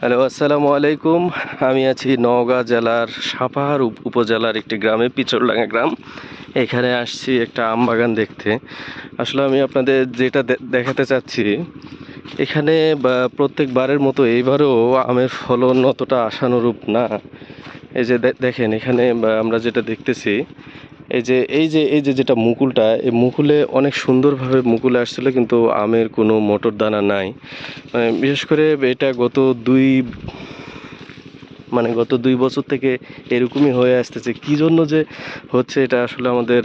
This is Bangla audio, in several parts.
হ্যালো, আসসালামু আলাইকুম। আমি আছি নওগাঁ জেলার সাপাহার উপজেলার একটি গ্রামে, পিচরডাঙ্গা গ্রাম। এখানে আসছি একটা আম বাগান দেখতে। আসলে আমি আপনাদের যেটা দেখাতে চাচ্ছি, এখানে প্রত্যেকবারের মতো এইবারও আমের ফলন অতটা আশানুরূপ না। এই যে দেখেন এখানে আমরা যেটা দেখতেছি, এই যে যেটা মুকুলটা, এই মুকুলে অনেক সুন্দরভাবে মুকুলে আসছিল, কিন্তু আমের কোনো মোটর দানা নাই। বিশেষ করে এটা গত দুই বছর থেকে এরকমই হয়ে আসতেছে। কি জন্য যে হচ্ছে, এটা আসলে আমাদের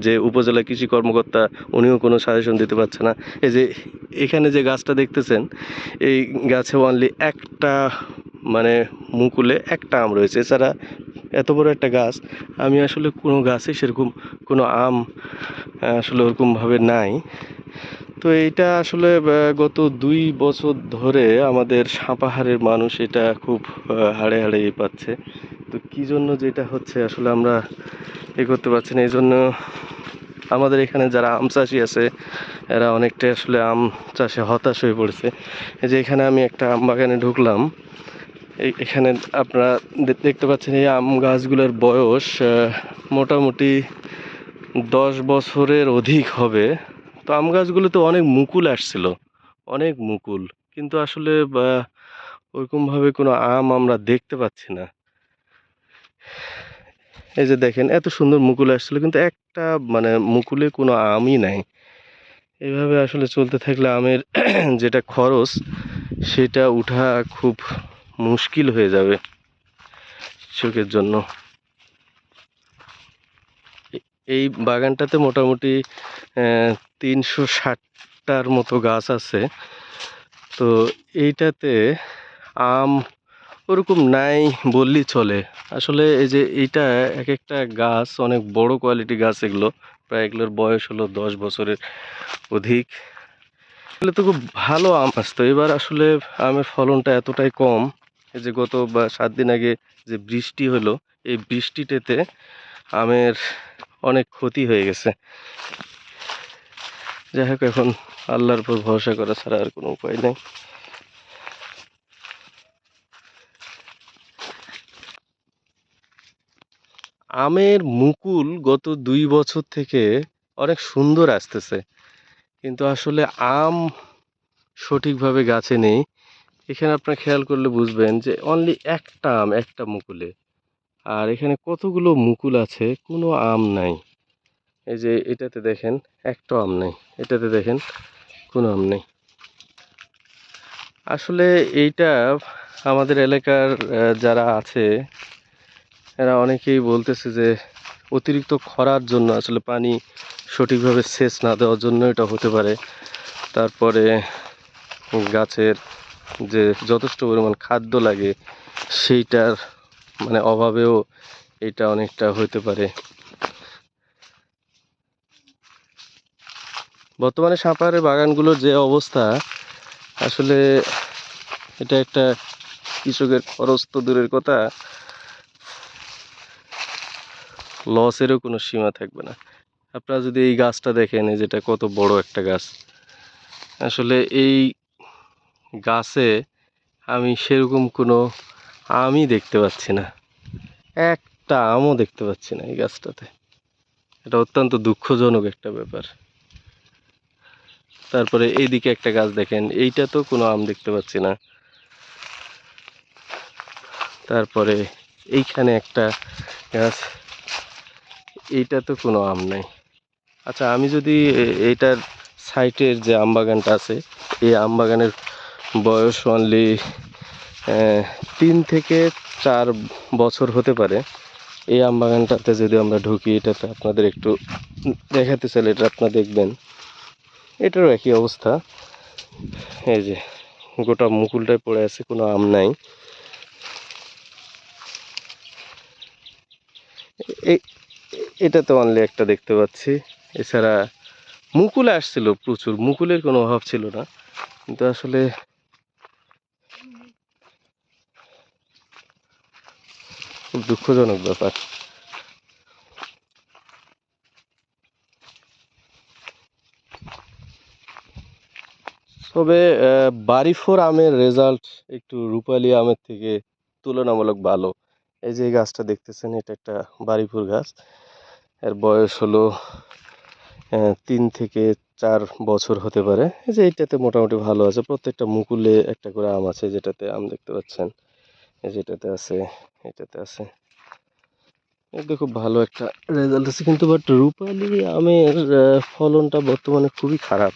যে উপজেলা কৃষি কর্মকর্তা, উনিও কোনো সাজেশন দিতে পারছে না। এই যে এখানে যে গাছটা দেখতেছেন, এই গাছে অনলি একটা, মানে মুকুলে একটা আম রয়েছে। এছাড়া এত বড় একটা গাছ, আমি আসলে কোনো গাছে সেরকম কোনো আম আসলে ওরকমভাবে নাই। তো এইটা আসলে গত 2 বছর ধরে আমাদের সাপাহারের মানুষ এটা খুব হাড়ে হাড়ে পাচ্ছে। তো কী জন্য যেটা হচ্ছে আসলে আমরা করতে পারছি না। এই জন্য আমাদের এখানে যারা আম চাষি আছে, এরা অনেকটাই আসলে আম চাষে হতাশ হয়ে পড়েছে। এই যে এখানে আমি একটা আম বাগানে ঢুকলাম, এখানে আপনারা দেখতে পাচ্ছেন এই আম গাছগুলোর বয়স মোটামুটি 10 বছরের অধিক হবে। তো আম গাছগুলোতে অনেক মুকুল আসছিল, অনেক মুকুল, কিন্তু আসলে ওরকমভাবে কোনো আম আমরা দেখতে পাচ্ছি না। এই যে দেখেন এত সুন্দর মুকুল আসছিল, কিন্তু একটা মুকুলে কোনো আমই নাই। এইভাবে আসলে চলতে থাকলে আমের যেটা খরচ, সেটা উঠা খুব মুশকিল হয়ে যাবে কৃষকের জন্য। এই বাগানটাতে মোটামুটি 360টার মতো গাছ আছে। তো এইটাতে আম ওরকম নাই বললেই চলে। আসলে এই যে এইটা, এক একটা গাছ অনেক বড় কোয়ালিটি গাছ, এগুলো প্রায় এগুলোর বয়স হলো 10 বছরের অধিক। এগুলো তো খুব ভালো আম আসতো। এবার আসলে আমের ফলনটা এতটাই কম। এই যে গত 7 দিন আগে যে বৃষ্টি হলো, এই বৃষ্টিটাতে আমের অনেক ক্ষতি হয়ে গেছে। যাই হোক, এখন আল্লাহর উপর ভরসা করা ছাড়া আর কোনো উপায় নেই। আমের মুকুল গত 2 বছর থেকে অনেক সুন্দর আসতেছে, কিন্তু আসলে আম সঠিকভাবে গাছে নেই। এখানে আপনার খেয়াল করলে বুঝবেন যে অনলি একটা আম, একটা মুকুলে। আর এখানে কতগুলো মুকুল আছে, কোনো আম নাই। এই যে এটাতে দেখেন একটা আম নেই, এটাতে দেখেন কোনো আম নেই। আসলে এইটা আমাদের এলাকার যারা আছে, এরা অনেকেই বলতেছে যে অতিরিক্ত খরার জন্য, আসলে পানি সঠিকভাবে সেচ না দেওয়ার জন্য এটা হতে পারে। তারপরে গাছের যে যথেষ্ট পরিমাণ খাদ্য লাগে, সেইটার অভাবেও এটা অনেকটা হতে পারে। বর্তমানে সাপাহারের বাগানগুলোর যে অবস্থা, আসলে এটা একটা কৃষকের খরচ তো দূরের কথা, লসেরও কোনো সীমা থাকবে না। আপনারা যদি এই গাছটা দেখেন, এই যেটা কত বড় একটা গাছ, আসলে এই গাছে আমি সেরকম কোনো আমই দেখতে পাচ্ছি না, একটা আমও দেখতে পাচ্ছি না এই গাছটাতে। এটা অত্যন্ত দুঃখজনক একটা ব্যাপার। তারপরে এইদিকে একটা গাছ দেখেন, এইটা তো কোনো আম দেখতে পাচ্ছি না। তারপরে এইখানে একটা গাছ, এইটা তো কোনো আম নাই। আচ্ছা, আমি যদি এইটার সাইটের যে আম বাগানটা আছে, এই আম বাগানের বয়স অনলি 3 থেকে 4 বছর হতে পারে। এই আম বাগানটাতে যদি আমরা ঢুকি, এটাতে আপনাদের একটু দেখাতে চাইলে, এটা আপনারা দেখবেন এটারও একই অবস্থা। এই যে গোটা মুকুলটাই পড়ে আছে, কোনো আম নাই। এই এটাতে অনলি একটা দেখতে পাচ্ছি। এছাড়া মুকুল আসছিল প্রচুর, মুকুলের কোনো অভাব ছিল না, কিন্তু আসলে খুব দুঃখজনক ব্যাপার। তবে বাড়িফোর আমের রেজাল্ট একটু রূপালী আমের থেকে তুলনামূলক ভালো। এই যে এই গাছটা দেখতেছেন, এটা একটা বাড়িফোর গাছ। এর বয়স হলো ৩ থেকে ৪ বছর হতে পারে। এই যে এইটাতে মোটামুটি ভালো আছে। প্রত্যেকটা মুকুলে একটা করে আম আছে, যেটাতে আম দেখতে পাচ্ছেন। এই যেটাতে আছে, এটাতে আছে। এতে খুব ভালো একটা রেজাল্ট আছে, কিন্তু বাট রূপালী আমের ফলনটা বর্তমানে খুবই খারাপ।